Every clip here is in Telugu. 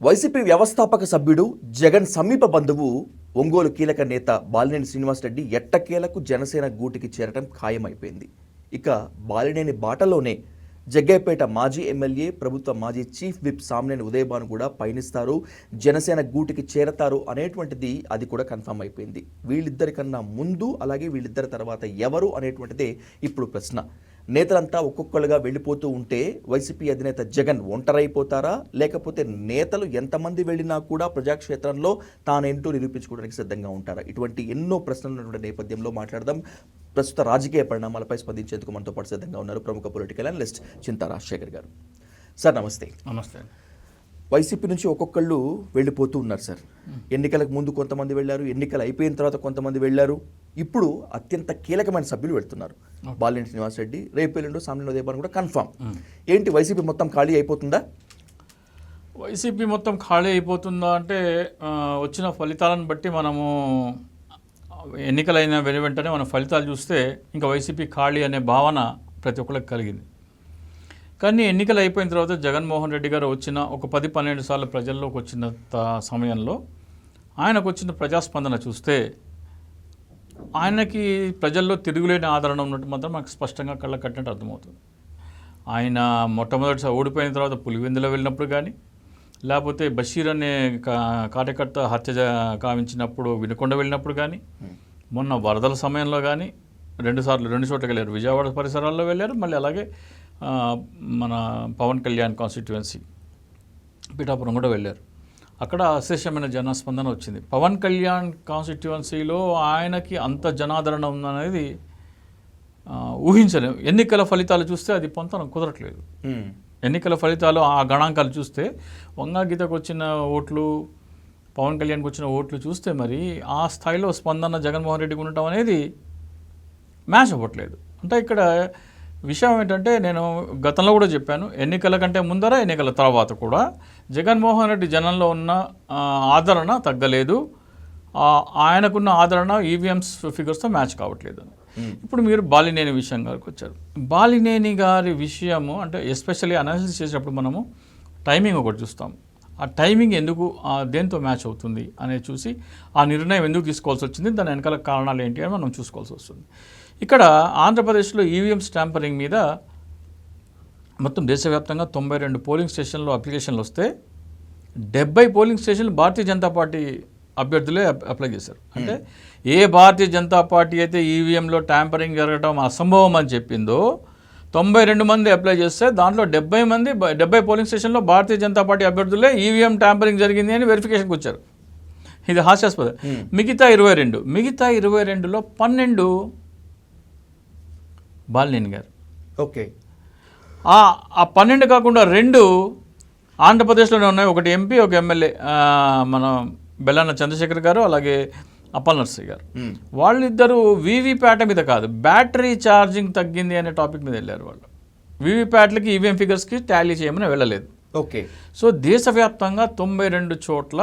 వైసీపీ వ్యవస్థాపక సభ్యుడు జగన్ సమీప బంధువు ఒంగోలు కీలక నేత బాలినేని శ్రీనివాసరెడ్డి ఎట్టకేలకు జనసేన గూటికి చేరటం ఖాయమైపోయింది. ఇక బాలినేని బాటలోనే జగ్గయ్యపేట మాజీ ఎమ్మెల్యే, ప్రభుత్వ మాజీ చీఫ్ విప్ సామ్నేని ఉదయభాను కూడా పయనిస్తారు, జనసేన గూటికి చేరతారు అనేటువంటిది అది కూడా కన్ఫర్మ్ అయిపోయింది. వీళ్ళిద్దరికన్నా ముందు అలాగే వీళ్ళిద్దరి తర్వాత ఎవరు అనేటువంటిదే ఇప్పుడు ప్రశ్న. నేతలంతా ఒక్కొక్కరుగా వెళ్ళిపోతూ ఉంటే వైసీపీ అధినేత జగన్ ఒంటరైపోతారా, లేకపోతే నేతలు ఎంతమంది వెళ్ళినా కూడా ప్రజాక్షేత్రంలో తానేంటూ నిరూపించుకోవడానికి సిద్ధంగా ఉంటారా? ఇటువంటి ఎన్నో ప్రశ్నలు ఉన్నటువంటి నేపథ్యంలో మాట్లాడదాం. ప్రస్తుత రాజకీయ పరిణామాలపై స్పందించేందుకు మనతో పాటు సిద్ధంగా ఉన్నారు ప్రముఖ పొలిటికల్ అనలిస్ట్ చింతా రాజశేఖర్ గారు. సార్ నమస్తే. నమస్తే. వైసీపీ నుంచి ఒక్కొక్కళ్ళు వెళ్ళిపోతూ ఉన్నారు సార్. ఎన్నికలకు ముందు కొంతమంది వెళ్ళారు, ఎన్నికలు అయిపోయిన తర్వాత కొంతమంది వెళ్ళారు, ఇప్పుడు అత్యంత కీలకమైన సభ్యులు వెళ్తున్నారు. బాలినేని శ్రీనివాసరెడ్డి, రేపు ఎల్లుండి సామ్నేని ఉదయభాను కూడా కన్ఫామ్. ఏంటి వైసీపీ మొత్తం ఖాళీ అయిపోతుందా? వైసీపీ మొత్తం ఖాళీ అయిపోతుందా అంటే వచ్చిన ఫలితాలను బట్టి మనము ఎన్నికలైన వెంటనే మన ఫలితాలు చూస్తే ఇంకా వైసీపీ ఖాళీ అనే భావన ప్రతి ఒక్కరికి కలిగింది. కానీ ఎన్నికలు అయిపోయిన తర్వాత జగన్మోహన్ రెడ్డి గారు వచ్చిన ఒక 10-12 సార్లు ప్రజల్లోకి వచ్చిన సమయంలో ఆయనకు వచ్చిన ప్రజాస్పందన చూస్తే ఆయనకి ప్రజల్లో తిరుగులేని ఆదరణ ఉన్నట్టు మాత్రం మనకు స్పష్టంగా కళ్ళ కట్టినట్టు అర్థమవుతుంది. ఆయన మొట్టమొదటిసారి ఓడిపోయిన తర్వాత పులివెందులో వెళ్ళినప్పుడు కానీ, లేకపోతే బషీర్ అనే కార్యకర్త హత్య కావించినప్పుడు వినుకొండ వెళ్ళినప్పుడు కానీ, మొన్న వరదల సమయంలో కానీ రెండు చోట్లకి వెళ్ళారు. విజయవాడ పరిసరాల్లో వెళ్ళారు, మళ్ళీ అలాగే మన పవన్ కళ్యాణ్ కాన్స్టిట్యుయెన్సీ పిఠాపురం కూడా వెళ్ళారు. అక్కడ అశేషమైన జనస్పందన వచ్చింది. పవన్ కళ్యాణ్ కాన్స్టిట్యుయెన్సీలో ఆయనకి అంత జనాదరణ ఉందనేది ఊహించలేము. ఎన్నికల ఫలితాలు చూస్తే అది పొంతన కుదరట్లేదు. ఎన్నికల ఫలితాలు ఆ గణాంకాలు చూస్తే వంగాగీతకు వచ్చిన ఓట్లు, పవన్ కళ్యాణ్కి వచ్చిన ఓట్లు చూస్తే మరి ఆ స్థాయిలో స్పందన జగన్మోహన్ రెడ్డికి ఉండటం అనేది మ్యాచ్ అవ్వట్లేదు. అంటే ఇక్కడ విషయం ఏంటంటే, నేను గతంలో కూడా చెప్పాను, ఎన్నికల కంటే ముందర ఎన్నికల తర్వాత కూడా జగన్మోహన్ రెడ్డి జనంలో ఉన్న ఆదరణ తగ్గలేదు. ఆయనకున్న ఆదరణ ఈవీఎంస్ ఫిగర్స్తో మ్యాచ్ కావట్లేదు. ఇప్పుడు మీరు బాలినేని విషయం గారికి వచ్చారు. బాలినేని గారి విషయము అంటే ఎస్పెషల్లీ అనాలిసిస్ చేసేటప్పుడు మనము టైమింగ్ ఒకటి చూస్తాం. ఆ టైమింగ్ ఎందుకు దేంతో మ్యాచ్ అవుతుంది అనేది చూసి ఆ నిర్ణయం ఎందుకు తీసుకోవాల్సి వచ్చింది, దాని వెనకాల కారణాలు ఏంటి అని మనం చూసుకోవాల్సి వస్తుంది. ఇక్కడ ఆంధ్రప్రదేశ్లో ఈవీఎంస్ ట్యాంపరింగ్ మీద మొత్తం దేశవ్యాప్తంగా 92 పోలింగ్ స్టేషన్లో అప్లికేషన్లు వస్తే 70 పోలింగ్ స్టేషన్లు భారతీయ జనతా పార్టీ అభ్యర్థులే అప్లై చేశారు. అంటే ఏ భారతీయ జనతా పార్టీ అయితే ఈవీఎంలో ట్యాంపరింగ్ జరగడం అసంభవం అని చెప్పిందో 92 మంది అప్లై చేస్తే దాంట్లో 70 పోలింగ్ స్టేషన్లో Bharatiya Janata party అభ్యర్థులే EVM tampering జరిగింది అని వెరిఫికేషన్కి వచ్చారు. ఇది హాస్యాస్పదం. మిగతా 22లో 12 బాలినేని గారు. ఓకే. ఆ 12 కాకుండా 2 ఆంధ్రప్రదేశ్లోనే ఉన్నాయి. ఒకటి ఎంపీ, ఒక ఎమ్మెల్యే, మన బెల్లాన చంద్రశేఖర్ గారు, అలాగే అప్పల్ నర్సయ్య గారు. వాళ్ళిద్దరూ వీవీప్యాట్ మీద కాదు, బ్యాటరీ ఛార్జింగ్ తగ్గింది అనే టాపిక్ మీద వెళ్ళారు. వాళ్ళు వీవీప్యాట్లకి ఈవీఎం ఫిగర్స్కి టాలీ చేయమని వెళ్ళలేదు. ఓకే. సో దేశవ్యాప్తంగా 92 చోట్ల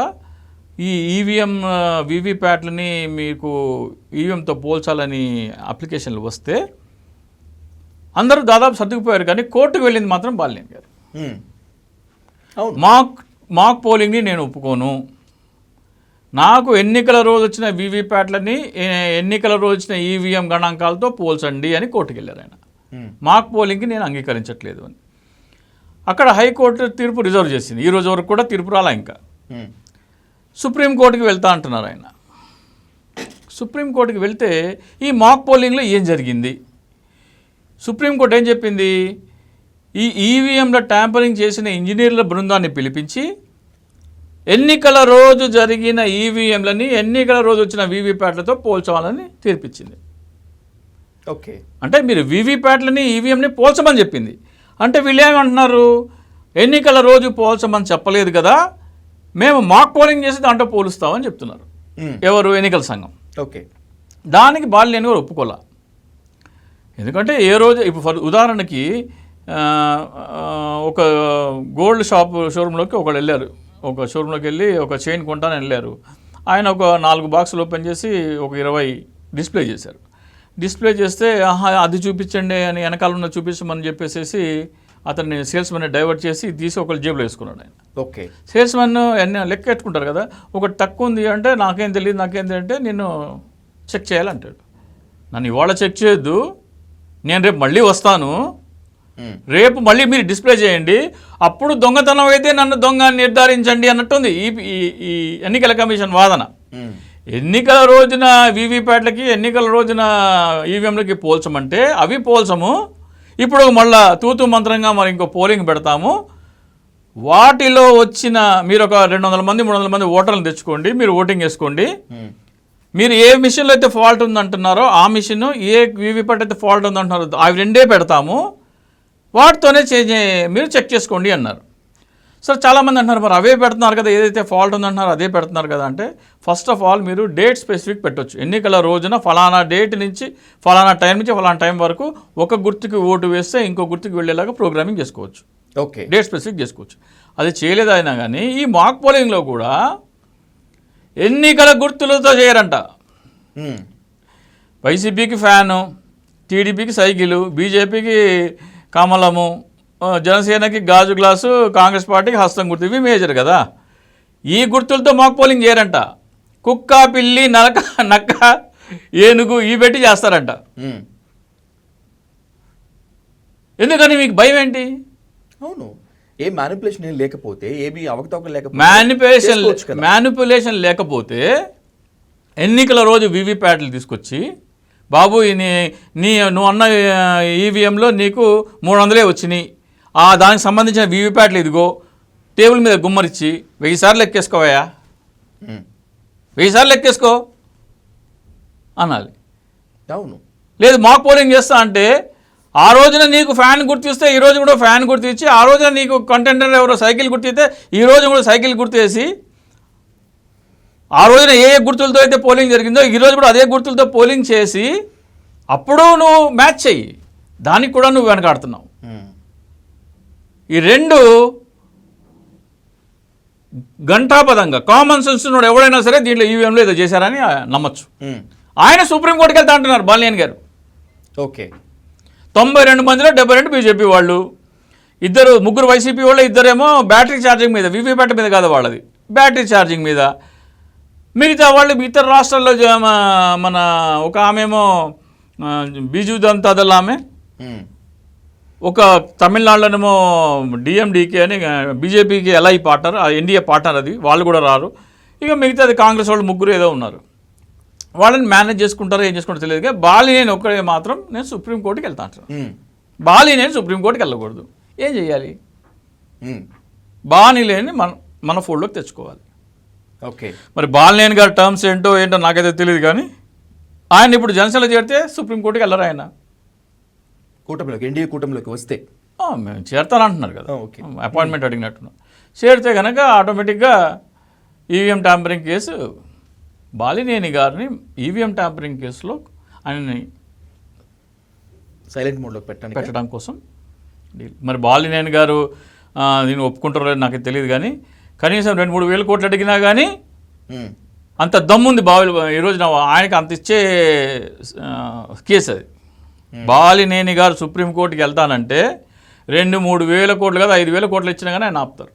ఈ ఈవీఎం వీవీప్యాట్లని మీకు ఈవీఎంతో పోల్చాలని అప్లికేషన్లు వస్తే అందరూ దాదాపు సర్దుకుపోయారు. కానీ కోర్టుకు వెళ్ళింది మాత్రం బాలినేని గారు. మాక్ పోలింగ్ని నేను ఒప్పుకోను, నాకు ఎన్నికల రోజు వచ్చిన వీవీప్యాట్లని ఎన్నికల రోజు వచ్చిన ఈవీఎం గణాంకాలతో పోల్చండి అని కోర్టుకు వెళ్ళారు ఆయన. మాక్ పోలింగ్కి నేను అంగీకరించట్లేదు అని. అక్కడ హైకోర్టు తీర్పు రిజర్వ్ చేసింది. ఈ రోజు వరకు కూడా తీర్పు రాలా. ఇంకా సుప్రీంకోర్టుకి వెళ్తా అంటున్నారు ఆయన. సుప్రీంకోర్టుకి వెళ్తే ఈ మాక్ పోలింగ్లో ఏం జరిగింది, సుప్రీంకోర్టు ఏం చెప్పింది, ఈ ఈవీఎంలో ట్యాంపరింగ్ చేసిన ఇంజనీర్ల బృందాన్ని పిలిపించి ఎన్నికల రోజు జరిగిన ఈవీఎంలని ఎన్నికల రోజు వచ్చిన వీవీప్యాట్లతో పోల్చవాలని తీర్పిచ్చింది. ఓకే. అంటే మీరు వీవీప్యాట్లని ఈవీఎంని పోల్చమని చెప్పింది. అంటే వీళ్ళు ఏమంటున్నారు, ఎన్నికల రోజు పోల్చమని చెప్పలేదు కదా, మేము మాక్ పోలింగ్ చేసి దాంట్లో పోలుస్తామని చెప్తున్నారు. ఎవరు? ఎన్నికల సంఘం. ఓకే. దానికి బాలినేని గారు ఒప్పుకోలే. ఎందుకంటే ఏ రోజు ఇప్పుడు ఉదాహరణకి ఒక గోల్డ్ షోరూంలోకి ఒకళ్ళు వెళ్ళారు. ఒక షోరూంలోకి వెళ్ళి ఒక చైన్ కొంటానని వెళ్ళారు. ఆయన ఒక 4 బాక్సులు ఓపెన్ చేసి ఒక 20 డిస్ప్లే చేశారు. డిస్ప్లే చేస్తే అది చూపించండి అని వెనకాల ఉన్న చూపించమని చెప్పేసి అతన్ని సేల్స్ మ్యాన్ డైవర్ట్ చేసి తీసి ఒకళ్ళు జేబులో వేసుకున్నాడు ఆయన. ఓకే. సేల్స్ మ్యాన్ ఎన్ని లెక్క పెట్టుకుంటారు కదా, ఒకటి తక్కువ ఉంది అంటే నాకేం తెలియదు అంటే నేను చెక్ చేయాలంటాడు. నన్ను ఇవాళ చెక్ చేయొద్దు, నేను రేపు మళ్ళీ వస్తాను, రేపు మళ్ళీ మీరు డిస్ప్లే చేయండి, అప్పుడు దొంగతనం అయితే నన్ను దొంగ నిర్ధారించండి అన్నట్టుంది ఈ ఎన్నికల కమిషన్ వాదన. ఎన్నికల రోజున వీవీప్యాట్లకి ఎన్నికల రోజున ఈవీఎంలకి పోల్చమంటే అవి పోల్చము, ఇప్పుడు మళ్ళా తూతు మంత్రంగా మరి ఇంకో పోలింగ్ పెడతాము, వాటిలో వచ్చిన మీరు ఒక 200 మంది 300 మంది ఓటర్లు తెచ్చుకోండి, మీరు ఓటింగ్ వేసుకోండి, మీరు ఏ మిషన్లో అయితే ఫాల్ట్ ఉందంటున్నారో ఆ మిషన్, ఏ వీవీప్యాట్ అయితే ఫాల్ట్ ఉందంటున్నారో అవి రెండే పెడతాము, వాటితోనే మీరు చెక్ చేసుకోండి అన్నారు. సార్ చాలామంది అంటున్నారు మరి అవే పెడుతున్నారు కదా, ఏదైతే ఫాల్ట్ ఉందంటున్నారో అదే పెడుతున్నారు కదా అంటే, ఫస్ట్ ఆఫ్ ఆల్ మీరు డేట్ స్పెసిఫిక్ పెట్టవచ్చు. ఎన్నికల రోజున ఫలానా డేట్ నుంచి ఫలానా టైం నుంచి ఫలానా టైం వరకు ఒక గుర్తుకి ఓటు వేస్తే ఇంకో గుర్తుకి వెళ్ళేలాగా ప్రోగ్రామింగ్ చేసుకోవచ్చు. ఓకే. డేట్ స్పెసిఫిక్ చేసుకోవచ్చు. అది చేయలేదు అయినా కానీ ఈ మాక్ పోలింగ్లో కూడా ఎన్నికల గుర్తులతో చేయరంట. వైసీపీకి ఫ్యాను, టీడీపీకి సైకిలు, బీజేపీకి కమలము, జనసేనకి గాజు గ్లాసు, కాంగ్రెస్ పార్టీకి హస్తం గుర్తు, ఇవి మేజర్ కదా. ఈ గుర్తులతో మాక్ పోలింగ్ చేయరంట. కుక్క, పిల్లి, నక్క, ఏనుగు ఇవి పెట్టి చేస్తారంట. ఎందుకని మీకు భయం ఏంటి? అవును, ఏ మ్యానిపులేషన్ ఏం లేకపోతే, ఏబీ అవకతవకలు లేకపోతే, మ్యానిపులేషన్ లేకపోతే ఎన్నికల రోజు వీవీప్యాట్లు తీసుకొచ్చి, బాబు నువ్వు అన్న ఈవీఎంలో నీకు 300 వచ్చినాయి, దానికి సంబంధించిన వీవీప్యాట్లు ఇదిగో టేబుల్ మీద గుమ్మరిచ్చి 1000 సార్లు ఎక్కేసుకోవయా, 1000 సార్లు ఎక్కేసుకో అనాలి. అవును. లేదు మాక్ పోలింగ్ చేస్తా అంటే, ఆ రోజున నీకు ఫ్యాన్ గుర్తిస్తే ఈ రోజు కూడా ఫ్యాన్ గుర్తు ఇచ్చి, ఆ రోజున నీకు కంటెండర్ ఎవరో సైకిల్ గుర్తిస్తే ఈ రోజు కూడా సైకిల్ గుర్తు వేసి, ఆ రోజున ఏ గుర్తులతో అయితే పోలింగ్ జరిగిందో ఈ రోజు కూడా అదే గుర్తులతో పోలింగ్ చేసి అప్పుడు నువ్వు మ్యాచ్ చెయ్యి. దానికి కూడా నువ్వు వెనకాడుతున్నావు. ఈ రెండు గంటాపదంగా కామన్ సెన్స్ నోడు ఎవడైనా సరే దీంట్లో ఈవీఎంలో ఏదో చేశారని నమ్మచ్చు. ఆయన సుప్రీంకోర్టుకి వెళ్తా అంటున్నారు బాలినేని గారు. ఓకే. 92 మందిలో 72 బీజేపీ వాళ్ళు, ముగ్గురు వైసీపీ వాళ్ళు, ఇద్దరేమో బ్యాటరీ ఛార్జింగ్ మీద, వీవీప్యాట్ మీద కాదు వాళ్ళది, బ్యాటరీ ఛార్జింగ్ మీద. మిగతా వాళ్ళు ఇతర రాష్ట్రాల్లో మన ఒక ఆమెమో బిజు జనతా దళ్ ఆమె, ఒక తమిళనాడులోనేమో డిఎండికే అని బీజేపీకి ఎల్ఐ పార్ట్నర్, ఎన్డీఏ పార్ట్నర్, అది వాళ్ళు కూడా రారు. ఇక మిగతాది కాంగ్రెస్ వాళ్ళు ముగ్గురు ఏదో ఉన్నారు. వాళ్ళని మేనేజ్ చేసుకుంటారో ఏం చేసుకుంటారో తెలియదు. కానీ బాలినేని ఒక్కడే మాత్రం నేను సుప్రీంకోర్టుకి వెళ్తా అంటాను. బాలినేని సుప్రీంకోర్టుకి వెళ్ళకూడదు. ఏం చేయాలి? బాలినేని మన ఫోల్డ్లోకి తెచ్చుకోవాలి. ఓకే. మరి బాలినేని గారి టర్మ్స్ ఏంటో నాకైతే తెలియదు. కానీ ఆయన ఇప్పుడు జనసేనలో చేరితే సుప్రీంకోర్టుకి వెళ్ళరు. ఆయన కూటమిలోకి, ఎన్డీఏ కూటమిలోకి వస్తే మేము చేరతానంటున్నారు కదా, ఓకే, అపాయింట్మెంట్ అడిగినట్టున్నాం. చేరితే కనుక ఆటోమేటిక్గా ఈవీఎం ట్యాంపరింగ్ కేసు, బాలినేని గారిని ఈవీఎం ట్యాంపరింగ్ కేసులో ఆయనని సైలెంట్ మోడ్లో పెట్టడం కోసం డీల్. మరి బాలినేని గారు దీన్ని ఒప్పుకుంటారో లేదో నాకు తెలియదు. కానీ కనీసం 2-3 వేల కోట్లు అడిగినా కానీ అంత దమ్ముంది ఈరోజు ఆయనకి అంత ఇచ్చే కేసు అది. బాలినేని గారు సుప్రీంకోర్టుకి వెళ్తానంటే 2-3 వేల కోట్లు కాదు, 5 వేల కోట్లు ఇచ్చినా కానీ ఆయన ఆపుతారు.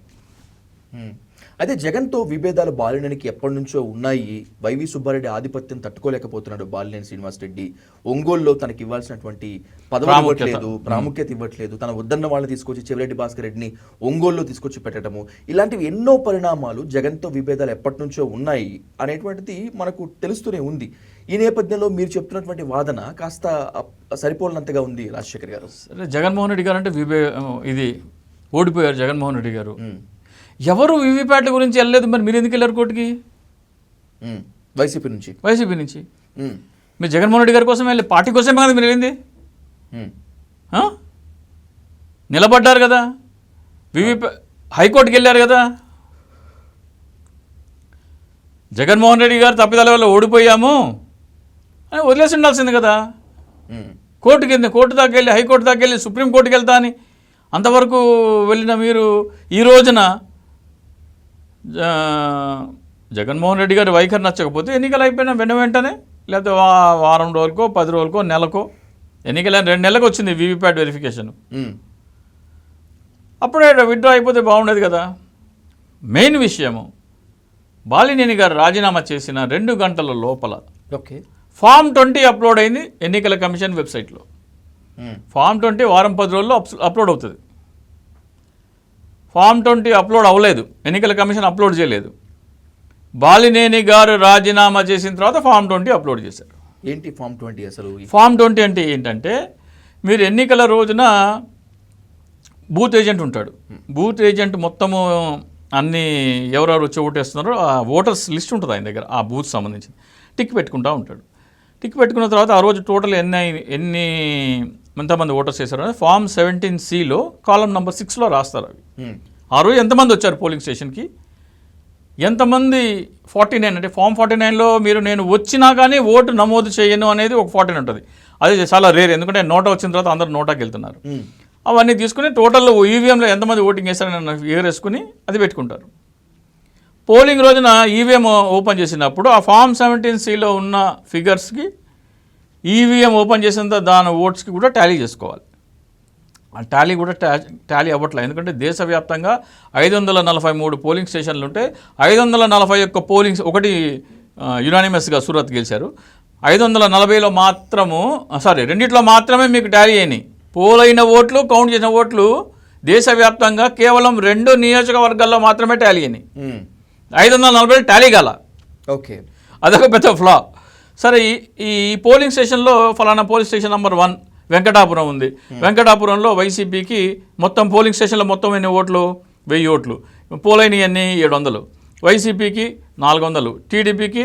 అయితే జగన్తో విభేదాలు బాలినేనికి ఎప్పటి నుంచో ఉన్నాయి. వైవి సుబ్బారెడ్డి ఆధిపత్యం తట్టుకోలేకపోతున్నాడు బాలినేని శ్రీనివాస్ రెడ్డి. ఒంగోలులో తనకి ఇవ్వాల్సినటువంటి పదవులు ఇవ్వట్లేదు, ప్రాముఖ్యత ఇవ్వట్లేదు. తన వద్దన్న వాళ్ళని తీసుకొచ్చి చెవిరెడ్డి భాస్కర్ రెడ్డిని ఒంగోలులో తీసుకొచ్చి పెట్టడము, ఇలాంటివి ఎన్నో పరిణామాలు. జగన్తో విభేదాలు ఎప్పటి నుంచో ఉన్నాయి అనేటువంటిది మనకు తెలుస్తూనే ఉంది. ఈ నేపథ్యంలో మీరు చెప్తున్నటువంటి వాదన కాస్త సరిపోలినంతగా ఉంది రాజశేఖర్ గారు. జగన్మోహన్ రెడ్డి గారు అంటే ఇది ఓడిపోయారు జగన్మోహన్ రెడ్డి గారు. ఎవరు వీవీప్యాట్ల గురించి వెళ్ళలేదు. మరి మీరు ఎందుకు వెళ్ళారు కోర్టుకి? వైసీపీ నుంచి మీరు జగన్మోహన్ రెడ్డి గారి కోసం వెళ్ళి పార్టీ కోసమే కదా మీరు వెళ్ళింది. నిలబడ్డారు కదా, హైకోర్టుకి వెళ్ళారు కదా. జగన్మోహన్ రెడ్డి గారు తప్పిదాల వల్ల ఓడిపోయాము అని వదిలేసి ఉండాల్సింది కదా. కోర్టు దాకా వెళ్ళి, హైకోర్టు దాకా వెళ్ళి, సుప్రీంకోర్టుకి వెళ్తా అని అంతవరకు వెళ్ళిన మీరు ఈ రోజున జగన్మోహన్ రెడ్డి గారి వైఖరి నచ్చకపోతే ఎన్నికలు అయిపోయిన వెంటనే, లేకపోతే వారం రోజులకో 10 రోజులకో నెలకో, ఎన్నికలైన 2 నెలలకు వచ్చింది వీవీప్యాట్ వెరిఫికేషన్. అప్పుడే విత్డ్రా అయిపోతే బాగుండేది కదా. మెయిన్ విషయము, బాలినేని గారు రాజీనామా చేసిన 2 గంటల లోపల ఓకే. ఫామ్ 20 అప్లోడ్ అయింది ఎన్నికల కమిషన్ వెబ్సైట్లో. ఫామ్ 20 వారం 10 రోజుల్లో అప్లోడ్ అవుతుంది. ఫామ్ 20 అప్లోడ్ అవ్వలేదు, ఎన్నికల కమిషన్ అప్లోడ్ చేయలేదు. బాలినేని గారు రాజీనామా చేసిన తర్వాత ఫామ్ 20 అప్లోడ్ చేశారు. ఏంటి ఫామ్ 20 అసలు? ఫామ్ 20 అంటే ఏంటంటే, మీరు ఎన్నికల రోజున బూత్ ఏజెంట్ ఉంటాడు. బూత్ ఏజెంట్ మొత్తము అన్ని ఎవరెవరు వచ్చి ఓటేస్తున్నారో ఆ ఓటర్స్ లిస్ట్ ఉంటుంది ఆయన దగ్గర, ఆ బూత్ సంబంధించి టిక్ పెట్టుకుంటూ ఉంటాడు. టిక్ పెట్టుకున్న తర్వాత ఆ రోజు టోటల్ ఎంతమంది ఓటర్స్ చేశారు అనేది ఫామ్ 17(c)లో కాలం నెంబర్ 6లో రాస్తారు అవి. ఆ రోజు ఎంతమంది వచ్చారు పోలింగ్ స్టేషన్కి, ఎంతమంది 49 అంటే ఫామ్ 49లో నేను వచ్చినా కానీ ఓటు నమోదు చేయను అనేది ఒక 49 ఉంటుంది. అది చాలా రేర్, ఎందుకంటే నోటా వచ్చిన తర్వాత అందరూ నోటాకి వెళ్తున్నారు. అవన్నీ తీసుకుని టోటల్లో ఈవీఎంలో ఎంతమంది ఓటింగ్ చేస్తారని వేసుకుని అది పెట్టుకుంటారు. పోలింగ్ రోజున ఈవీఎం ఓపెన్ చేసినప్పుడు ఆ ఫామ్ 17(c)లో ఉన్న ఫిగర్స్కి ఈవీఎం ఓపెన్ చేసిన దాని ఓట్స్కి కూడా టాలీ చేసుకోవాలి. ఆ టాలీ కూడా టాలీ అవ్వట్లేదు, ఎందుకంటే దేశవ్యాప్తంగా 543 పోలింగ్ స్టేషన్లు ఉంటే 541 పోలింగ్, ఒకటి యునానిమస్గా సూరత్ గెలిచారు. 540లో మాత్రము రెండిట్లో మాత్రమే మీకు టాలీ అయినాయి. పోలైన ఓట్లు, కౌంట్ చేసిన ఓట్లు దేశవ్యాప్తంగా కేవలం 2 నియోజకవర్గాల్లో మాత్రమే టాలీ అయినాయి. 540 టాలీ కాల. ఓకే, అదొక పెద్ద ఫ్లా. సరే, ఈ పోలింగ్ స్టేషన్లో ఫలానా పోలింగ్ స్టేషన్ నెంబర్ 1 వెంకటాపురం ఉంది. వెంకటాపురంలో వైసీపీకి మొత్తం పోలింగ్ స్టేషన్లో మొత్తం ఎన్ని ఓట్లు? 1000 ఓట్లు. పోలైన అన్ని 700. వైసీపీకి 400, టీడీపీకి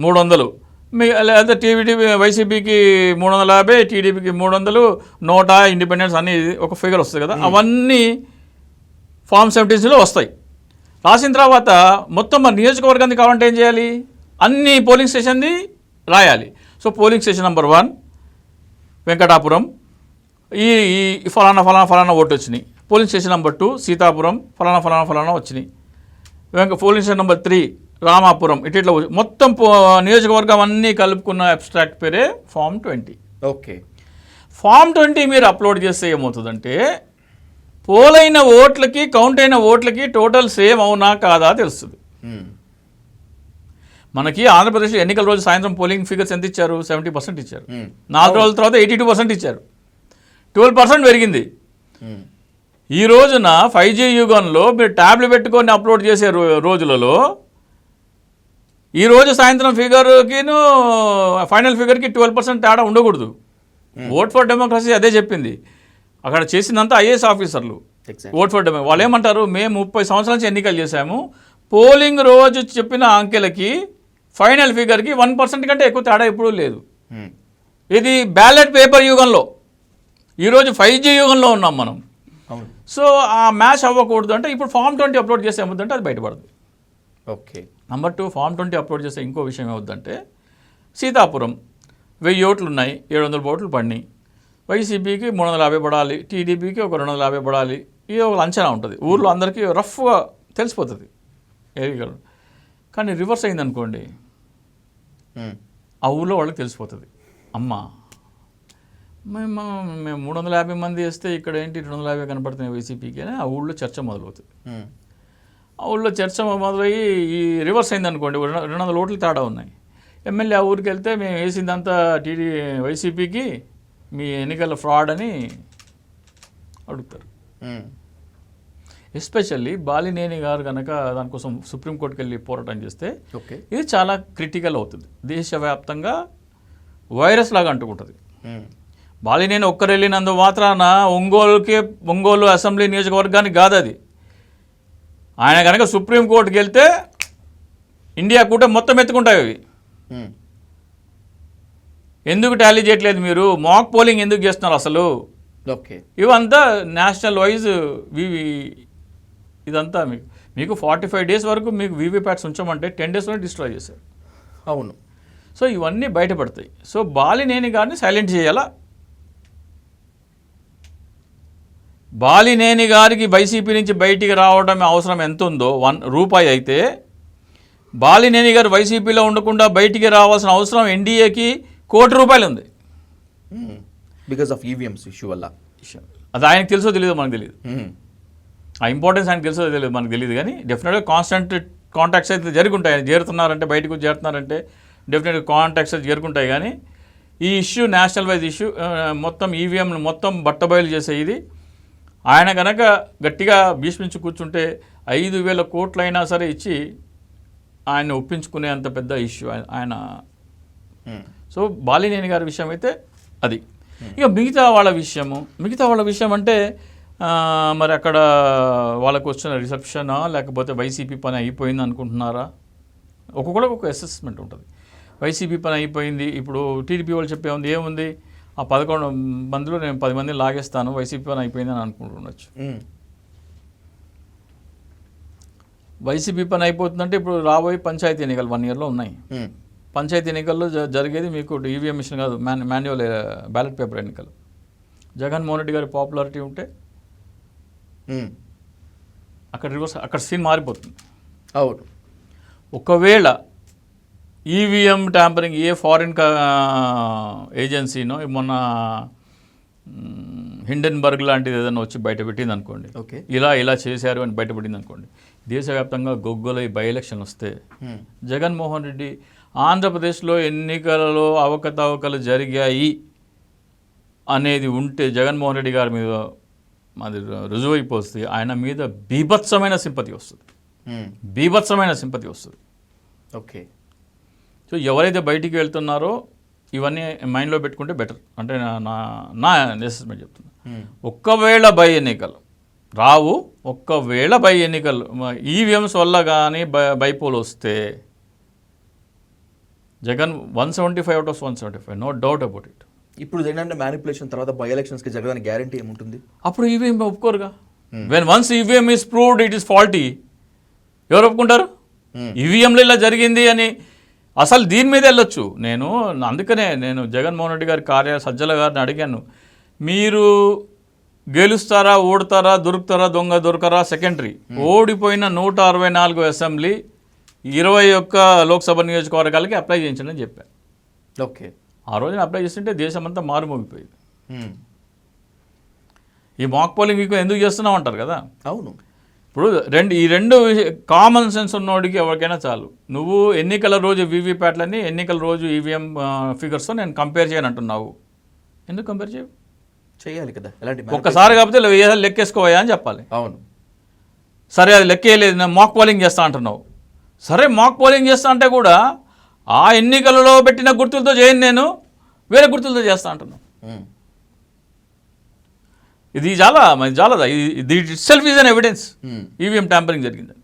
300, లేదా వైసీపీకి 350, టీడీపీకి 300, 100 ఇండిపెండెన్స్ అన్ని ఒక ఫిగర్ వస్తుంది కదా. అవన్నీ ఫామ్ 17లో వస్తాయి. రాసిన తర్వాత మొత్తం మన నియోజకవర్గానికి కావాలంటే ఏం చేయాలి? అన్ని పోలింగ్ స్టేషన్ని రాయాలి. So polling station number 1 Venkatapuram, ఈ ఫలానా ఓటు వచ్చినాయి. పోలింగ్ స్టేషన్ నెంబర్ 2 సీతాపురం, ఫలానా వచ్చినాయి. పోలింగ్ స్టేషన్ నెంబర్ 3 రామాపురం, ఇట్లా మొత్తం నియోజకవర్గం అన్నీ కలుపుకున్న అబ్స్ట్రాక్ట్ పేరే ఫామ్ 20. ఓకే. ఫామ్ 20 మీరు అప్లోడ్ చేస్తే ఏమవుతుందంటే, పోలైన ఓట్లకి కౌంట్ అయిన ఓట్లకి టోటల్ సేమ్ అవునా కాదా తెలుస్తుంది. మనకి ఆంధ్రప్రదేశ్లో ఎన్నికల రోజు సాయంత్రం పోలింగ్ ఫిగర్స్ ఎంత ఇచ్చారు? 70% ఇచ్చారు. 4 రోజుల తర్వాత 82% ఇచ్చారు. 12% పెరిగింది. ఈ రోజున 5G యుగంలో మీరు ట్యాబ్లు పెట్టుకొని అప్లోడ్ చేసే రోజులలో ఈ రోజు సాయంత్రం ఫిగర్కిను ఫైనల్ ఫిగర్కి 12% తేడా ఉండకూడదు. ఓట్ ఫర్ డెమోక్రసీ అదే చెప్పింది. అక్కడ చేసినంత ఐఏఎస్ ఆఫీసర్లు ఓట్ ఫర్ డెమోక్రసీ వాళ్ళు ఏమంటారు? మేము 30 సంవత్సరాల నుంచి ఎన్నికలు చేశాము, పోలింగ్ రోజు చెప్పిన అంకెలకి ఫైనల్ ఫిగర్కి 1% కంటే ఎక్కువ తేడా ఎప్పుడూ లేదు. ఇది బ్యాలెట్ పేపర్ యుగంలో, ఈరోజు 5G యుగంలో ఉన్నాం మనం. సో ఆ మ్యాచ్ అవ్వకూడదు అంటే ఇప్పుడు ఫామ్ 20 అప్లోడ్ చేస్తే ఏమవుతుందంటే అది బయటపడుతుంది. ఓకే. నెంబర్ 2, ఫామ్ 20 అప్లోడ్ చేస్తే ఇంకో విషయం ఏమవుతుందంటే, సీతాపురం 1000 ఓట్లు ఉన్నాయి, 700 ఓట్లు పడినాయి. వైసీపీకి 350 పడాలి, టీడీపీకి ఒక 250 పడాలి. ఇది ఒక అంచనా ఉంటుంది, ఊర్లో అందరికీ రఫ్గా తెలిసిపోతుంది ఏరియాలో. కానీ రివర్స్ అయిందనుకోండి, ఆ ఊళ్ళో వాళ్ళకి తెలిసిపోతుంది, అమ్మ మేము 350 మంది వేస్తే ఇక్కడ ఏంటి 250 కనపడుతున్నాయి వైసీపీకి అని ఆ ఊళ్ళో చర్చ మొదలవుతుంది. ఆ ఊళ్ళో చర్చ మొదలయ్యి ఈ రివర్స్ అయిందనుకోండి, 200 ఓట్లు తేడా ఉన్నాయి. ఎమ్మెల్యే ఆ ఊరికి వెళ్తే మేము వేసిందంతా వైసీపీకి, మీ ఎన్నికల ఫ్రాడ్ అని అడుగుతారు. ఎస్పెషల్లీ బాలినేని గారు కనుక దానికోసం సుప్రీంకోర్టుకి వెళ్ళి పోరాటం చేస్తే ఇది చాలా క్రిటికల్ అవుతుంది. దేశవ్యాప్తంగా వైరస్ లాగా అంటుకుంటుంది. బాలినేని ఒక్కరు వెళ్ళినందు మాత్రాన ఒంగోలు అసెంబ్లీ నియోజకవర్గానికి కాదు అది. ఆయన కనుక సుప్రీంకోర్టుకి వెళ్తే ఇండియా కూటమి మొత్తం ఎత్తుకుంటాయి అవి. ఎందుకు టాలీ చేయట్లేదు మీరు? మాక్ పోలింగ్ ఎందుకు చేస్తున్నారు అసలు? ఇవంతా నేషనల్ వైజ్ ఇదంతా మీకు 45 డేస్ వరకు మీకు వీవీప్యాట్స్ ఉంచమంటే 10 డేస్లోనే డిస్ట్రాయ్ చేశారు. అవును. సో ఇవన్నీ బయటపడతాయి. సో బాలినేని గారిని సైలెంట్ చేయాలా? బాలినేని గారికి వైసీపీ నుంచి బయటికి రావడం అవసరం ఎంత ఉందో రూపాయి అయితే, బాలినేని గారు వైసీపీలో ఉండకుండా బయటికి రావాల్సిన అవసరం ఎన్డీఏకి ₹1,00,00,000 ఉంది. బికాస్ ఆఫ్ ఈవీఎంస్ ఇష్యూ వల్ల. అది ఆయనకు తెలుసో తెలియదో మనకు తెలియదు. ఆ ఇంపార్టెన్స్ ఆయనకు తెలుసో తెలియదు, మనకు తెలియదు, కానీ డెఫినెట్గా కాన్స్టెంట్ కాంటాక్ట్స్ అయితే జరుగుంటాయి. ఆయన చేరుతున్నారంటే, బయటకు చేరుతున్నారంటే డెఫినెట్గా కాంటాక్ట్స్ అయితే జరుగుంటాయి. కానీ ఈ ఇష్యూ నేషనల్ వైజ్ ఇష్యూ, మొత్తం ఈవీఎంను మొత్తం బట్టబయలు చేసే ఇది ఆయన కనుక గట్టిగా భీష్మించి కూర్చుంటే 5,000 కోట్లైనా సరే ఇచ్చి ఆయన ఒప్పించుకునే అంత పెద్ద ఇష్యూ ఆయన. సో బాలినేని గారి విషయం అయితే అది. ఇక మిగతా వాళ్ళ విషయం అంటే మరి అక్కడ వాళ్ళకు వచ్చిన రిసెప్షనా లేకపోతే వైసీపీ పని అయిపోయింది అనుకుంటున్నారా? ఒక్కొక్కడికి ఒక అసెస్మెంట్ ఉంటుంది. వైసీపీ పని అయిపోయింది, ఇప్పుడు టీడీపీ వాళ్ళు చెప్పే ఉంది ఏముంది, ఆ 11 మందిలో నేను 10 మందిని లాగేస్తాను, వైసీపీ పని అయిపోయింది అని అనుకుంటుండొచ్చు. వైసీపీ పని అయిపోతుందంటే ఇప్పుడు రాబోయే పంచాయతీ ఎన్నికలు 1 yearలో ఉన్నాయి. పంచాయతీ ఎన్నికల్లో జరిగేది మీకు ఈవీఎం మిషన్ కాదు, మాన్యువల్ బ్యాలెట్ పేపర్ ఎన్నికలు. జగన్మోహన్ రెడ్డి గారి పాపులారిటీ ఉంటే అక్కడ రివర్స్, అక్కడ సీన్ మారిపోతుంది. అవును. ఒకవేళ ఈవీఎం ట్యాంపరింగ్ ఏ ఫారిన్ ఏజెన్సీనో మొన్న హిండెన్బర్గ్ లాంటిది ఏదైనా వచ్చి బయటపెట్టింది అనుకోండి, ఓకే, ఇలా చేశారు అని బయటపెట్టింది అనుకోండి, దేశవ్యాప్తంగా గొగ్గలై బై ఎలక్షన్ వస్తే జగన్మోహన్ రెడ్డి ఆంధ్రప్రదేశ్లో ఎన్నికలలో అవకతవకలు జరిగాయి అనేది ఉంటే జగన్మోహన్ రెడ్డి గారి మీద అది రుజువైపోతే ఆయన మీద బీభత్సమైన సింపతి వస్తుంది. ఓకే. సో ఎవరైతే బయటికి వెళ్తున్నారో ఇవన్నీ మైండ్లో పెట్టుకుంటే బెటర్. అంటే నా అసెస్మెంట్ చెప్తున్నా. ఒక్కవేళ బై ఎన్నికలు రావు, ఒక్కవేళ బై ఎన్నికలు ఈవీఎంస్ వల్ల కానీ బైపోల్ వస్తే Jagan 175 out of 175, no doubt about it. ఇప్పుడు ఏంటంటే మ్యానిపులేషన్ తర్వాత బై ఎలక్షన్స్కి జరగడానికి గ్యారంటీ ఏముంటుంది? అప్పుడు ఈవీఎం ఒప్పుకోరుగా. When once EVM is proved it is faulty, ఎవరు ఒప్పుకుంటారు? ఈవీఎంలో ఇలా జరిగింది అని అసలు దీని మీద వెళ్ళొచ్చు. అందుకనే నేను జగన్మోహన్ రెడ్డి గారి సజ్జల గారిని అడిగాను, మీరు గెలుస్తారా, ఓడతారా, దొరకరా సెకండరీ. ఓడిపోయిన 164 అసెంబ్లీ 21 లోక్సభ నియోజకవర్గాలకి అప్లై చేయించండి అని చెప్పాను. ఓకే. ఆ రోజున అప్లై చేస్తుంటే దేశమంతా మారుమోగిపోయింది. ఈ మాక్ పోలింగ్ ఎందుకు చేస్తున్నాం అంటారు కదా. అవును. ఇప్పుడు ఈ రెండు కామన్ సెన్స్ ఉన్నోడికి ఎవరికైనా చాలు. నువ్వు ఎన్నికల రోజు వీవీప్యాట్లని ఎన్నికల రోజు ఈవీఎం ఫిగర్స్తో నేను కంపేర్ చేయను అంటున్నావు. ఎందుకు కంపేర్ చేయవు? చేయాలి కదా. ఎలాంటి ఒక్కసారి కాకపోతే లెక్కేసుకోవా అని చెప్పాలి. అవును. సరే అది లెక్కేయలేదు, నేను మాక్ పోలింగ్ చేస్తా అంటున్నావు. సరే మాక్ పోలింగ్ చేస్తా అంటే కూడా ఆ ఎన్నికలలో పెట్టిన గుర్తులతో చేయను, నేను వేరే గుర్తులతో చేస్తా అంటున్నావు. ఇది చాలా ఇది it self is an evidence EVM tampering జరిగిందని.